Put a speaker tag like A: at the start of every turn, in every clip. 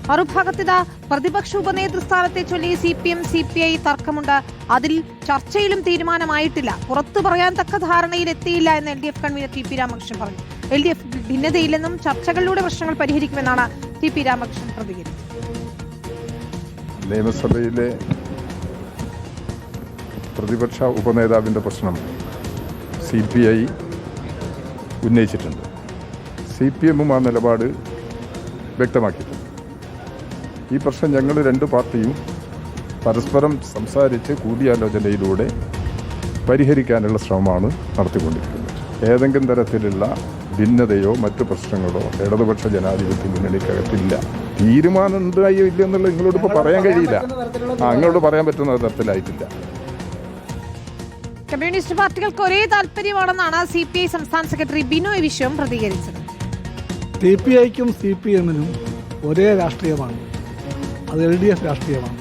A: മറുഭാഗത്തിത പ്രതിപക്ഷ ഉപനേതൃസ്ഥാനത്തെ ചൊല്ലി CPM CPI തർക്കമുണ്ട്. അതിൽ ചർച്ചയിലും തീരുമാനമായിട്ടില്ല. പുറത്തു പറയാൻ തക്ക ധാരണയിൽ എത്തിയില്ല എന്ന് LDF കൺവീനർ TP രാമകൃഷ്ണൻ പറഞ്ഞു. LDF ഭിന്നതയില്ലെന്നും ചർച്ചകളിലൂടെ പ്രശ്നങ്ങൾ പരിഹരിക്കുമെന്നാണ് TP രാമകൃഷ്ണൻ പ്രതികരിച്ചത്.
B: നിയമസഭയിലെ പ്രതിപക്ഷ ഉപനേതാവിൻ്റെ പ്രശ്നം CPI ഉന്നയിച്ചിട്ടുണ്ട്. CPM ആ നിലപാട് വ്യക്തമാക്കിയിട്ടുണ്ട്. ഈ പ്രശ്നം ഞങ്ങൾ രണ്ട് പാർട്ടിയും പരസ്പരം സംസാരിച്ച് കൂടിയാലോചനയിലൂടെ പരിഹരിക്കാനുള്ള ശ്രമമാണ് നടത്തിക്കൊണ്ടിരിക്കുന്നത്. ഏതെങ്കിലും തരത്തിലുള്ള ഭിന്നതയോ മറ്റു പ്രശ്നങ്ങളോ ഇടതുപക്ഷ ജനാധിപത്യ മുന്നണിക്കകത്തില്ല. തീരുമാനം ഉണ്ടായോ ഇല്ലെന്നുള്ളത് നിങ്ങളോട് ഇപ്പോൾ പറയാൻ കഴിയില്ല. നിങ്ങളോട് പറയാൻ പറ്റുന്ന തരത്തിലായിട്ടില്ല.
A: കമ്മ്യൂണിസ്റ്റ് പാർട്ടികൾക്ക് ഒരേ താല്പര്യമാണെന്നാണ് CPI സംസ്ഥാന സെക്രട്ടറി ബിനോയ് വിശ്വം പ്രതികരിച്ചത്.
C: CPIക്കും CPMനും ഒരേ രാഷ്ട്രീയമാണ്. അത് LDF രാഷ്ട്രീയമാണ്.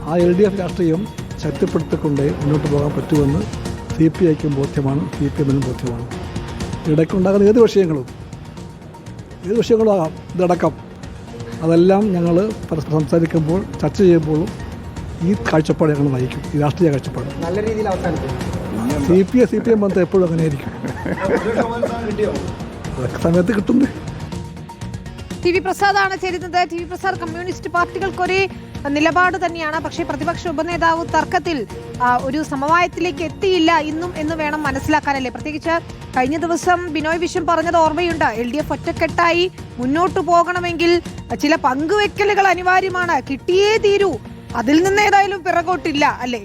C: ആ LDF രാഷ്ട്രീയം ശക്തിപ്പെടുത്തിക്കൊണ്ടേ മുന്നോട്ട് പോകാൻ പറ്റുമെന്ന് CPIക്കും ബോധ്യമാണ്, CPMനും ബോധ്യമാണ്. ഇടയ്ക്കുണ്ടാകുന്ന ഏത് വിഷയങ്ങളും ആകാം, ഇതടക്കം അതെല്ലാം ഞങ്ങൾ പരസ്പരം സംസാരിക്കുമ്പോൾ ചർച്ച ചെയ്യുമ്പോഴും ഈ കാഴ്ചപ്പാട് ഞങ്ങൾ നയിക്കും. ഈ രാഷ്ട്രീയ കാഴ്ചപ്പാട്
D: നല്ല രീതിയിൽ അവസാനിക്കും.
C: CPM ബന്ധം എപ്പോഴും അങ്ങനെയായിരിക്കും. അതൊക്കെ സമയത്ത് കിട്ടുന്നത്.
A: TV പ്രസാദാണ് ചേരുന്നത്. TV പ്രസാദ്, കമ്മ്യൂണിസ്റ്റ് പാർട്ടികൾക്ക് ഒരേ നിലപാട് തന്നെയാണ്. പക്ഷേ പ്രതിപക്ഷ ഉപനേതാവ് തർക്കത്തിൽ ഒരു സമവായത്തിലേക്ക് എത്തിയില്ല ഇന്നും എന്ന് വേണം മനസ്സിലാക്കാനല്ലേ? പ്രത്യേകിച്ച് കഴിഞ്ഞ ദിവസം ബിനോയ് വിശ്വം പറഞ്ഞത് ഓർമ്മയുണ്ട്. LDF ഒറ്റക്കെട്ടായി മുന്നോട്ട് പോകണമെങ്കിൽ ചില പങ്കുവെക്കലുകൾ അനിവാര്യമാണ്, കിട്ടിയേ തീരൂ. അതിൽ നിന്ന് ഏതായാലും പിറകോട്ടില്ല അല്ലേ?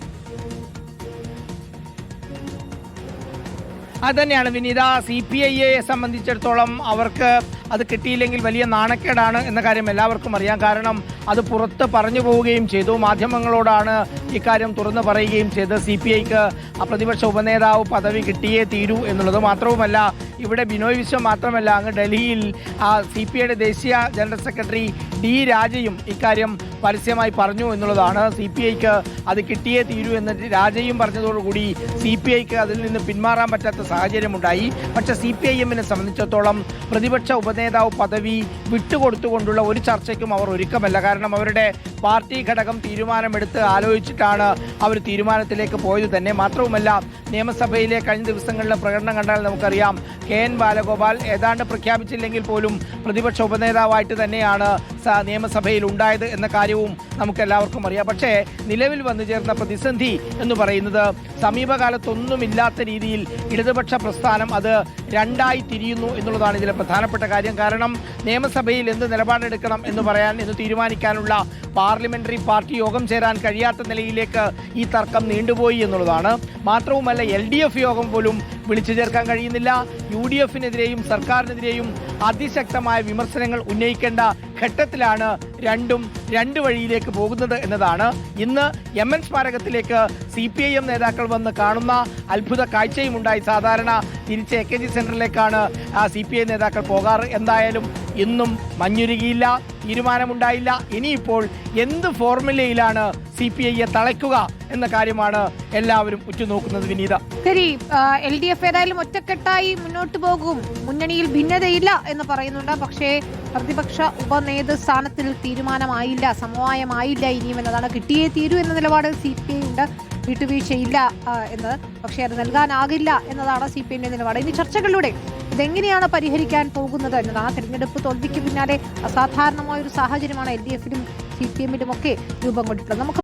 D: അതുതന്നെയാണ് വിനീത. CPIയെ സംബന്ധിച്ചിടത്തോളം അവർക്ക് അത് കിട്ടിയില്ലെങ്കിൽ വലിയ നാണക്കേടാണ് എന്ന കാര്യം എല്ലാവർക്കും അറിയാം. കാരണം അത് പുറത്ത് പറഞ്ഞു പോവുകയും ചെയ്തു. മാധ്യമങ്ങളോടാണ് ഇക്കാര്യം തുറന്നു പറയുകയും ചെയ്ത് CPIക്ക് പ്രതിപക്ഷ ഉപനേതാവ് പദവി കിട്ടിയേ തീരൂ എന്നുള്ളത്. മാത്രവുമല്ല, ഇവിടെ ബിനോയ് വിശ്വം മാത്രമല്ല, അങ്ങ് ഡൽഹിയിൽ CPIയുടെ ദേശീയ ജനറൽ സെക്രട്ടറി D രാജയും ഇക്കാര്യം പരസ്യമായി പറഞ്ഞു എന്നുള്ളതാണ്. CPIക്ക് അത് കിട്ടിയേ തീരൂ എന്ന് രാജയും പറഞ്ഞതോടുകൂടി CPIക്ക് അതിൽ നിന്ന് പിന്മാറാൻ പറ്റാത്ത സാഹചര്യമുണ്ടായി. പക്ഷേ CPIഎമ്മിനെ സംബന്ധിച്ചിടത്തോളം പ്രതിപക്ഷ ഉപനേതാവ് പദവി വിട്ടുകൊടുത്തുകൊണ്ടുള്ള ഒരു ചർച്ചയ്ക്കും അവർ ഒരുക്കമല്ല. കാരണം അവരുടെ പാർട്ടി ഘടകം തീരുമാനമെടുത്ത് ആലോചിച്ചിട്ടാണ് അവർ തീരുമാനത്തിലേക്ക് പോയത് തന്നെ. മാത്രവുമല്ല, നിയമസഭയിലെ കഴിഞ്ഞ ദിവസങ്ങളിലെ പ്രകടനം കണ്ടാൽ നമുക്കറിയാം, KN ബാലഗോപാൽ ഏതാണ്ട് പ്രഖ്യാപിച്ചില്ലെങ്കിൽ പോലും പ്രതിപക്ഷ ഉപനേതാവായിട്ട് തന്നെയാണ് നിയമസഭയിൽ ഉണ്ടായത് എന്ന കാര്യവും നമുക്കെല്ലാവർക്കും അറിയാം. പക്ഷേ നിലവിൽ വന്നു ചേർന്ന പ്രതിസന്ധി എന്ന് പറയുന്നത് സമീപകാലത്തൊന്നുമില്ലാത്ത രീതിയിൽ ഇടതുപക്ഷ പ്രസ്ഥാനം അത് രണ്ടായി തിരിയുന്നു എന്നുള്ളതാണ് ഇതിലെ പ്രധാനപ്പെട്ട കാര്യം. കാരണം നിയമസഭയിൽ എന്ത് നിലപാടെടുക്കണം എന്ന് തീരുമാനിക്കാനുള്ള പാർലമെന്ററി പാർട്ടി യോഗം ചേരാൻ കഴിയാത്ത നിലയിലേക്ക് ഈ തർക്കം നീണ്ടുപോയി എന്നുള്ളതാണ്. മാത്രവുമല്ല, LDF യോഗം പോലും വിളിച്ചു ചേർക്കാൻ കഴിയുന്നില്ല. UDFിനെതിരെയും സർക്കാരിനെതിരെയും അതിശക്തമായ വിമർശനങ്ങൾ ഉന്നയിക്കേണ്ട ഘട്ടത്തിലാണ് രണ്ടും രണ്ട് വഴിയിലേക്ക് പോകുന്നത് എന്നതാണ്. ഇന്ന് MN സ്മാരകത്തിലേക്ക് CPIM നേതാക്കൾ വന്ന് കാണുന്ന അത്ഭുത കാഴ്ചയും ഉണ്ടായി. സാധാരണ തിരിച്ച് AKG സെന്ററിലേക്കാണ് CPI നേതാക്കൾ പോകാറ്. എന്തായാലും ഇന്നും മഞ്ഞുരുകിയില്ല, തീരുമാനമുണ്ടായില്ല. ഇനിയിപ്പോൾ എന്ത് ഫോർമുലയിലാണ് CPIയെ തളയ്ക്കുക എന്ന കാര്യമാണ് എല്ലാവരും ഉറ്റുനോക്കുന്നത്. വിനീത,
A: ശരി, LDF ഏതായാലും ഒറ്റക്കെട്ടായി മുന്നോട്ട് പോകും, മുന്നണിയിൽ ഭിന്നതയില്ല എന്ന് പറയുന്നുണ്ട്. പക്ഷേ പ്രതിപക്ഷ ഉപനേതൃസ്ഥാനത്തിൽ തീരുമാനമായില്ല, സമവായമായില്ല ഇനിയും എന്നതാണ്. കിട്ടിയേ തീരൂ എന്ന നിലപാട് CPI ഉണ്ട്, വിട്ടുവീഴ്ചയില്ല എന്ന്. പക്ഷേ അത് നൽകാനാകില്ല എന്നതാണ് CPIന്റെ നിലപാട്. ഇനി ചർച്ചകളിലൂടെ ഇതെങ്ങനെയാണ് പരിഹരിക്കാൻ പോകുന്നത് എന്നതാണ്. തെരഞ്ഞെടുപ്പ് തോൽവിക്ക് പിന്നാലെ അസാധാരണമായ ഒരു സാഹചര്യമാണ് LDFിലും CPMലും ഒക്കെ രൂപം കൊണ്ടിട്ടുള്ളത്. നമുക്ക്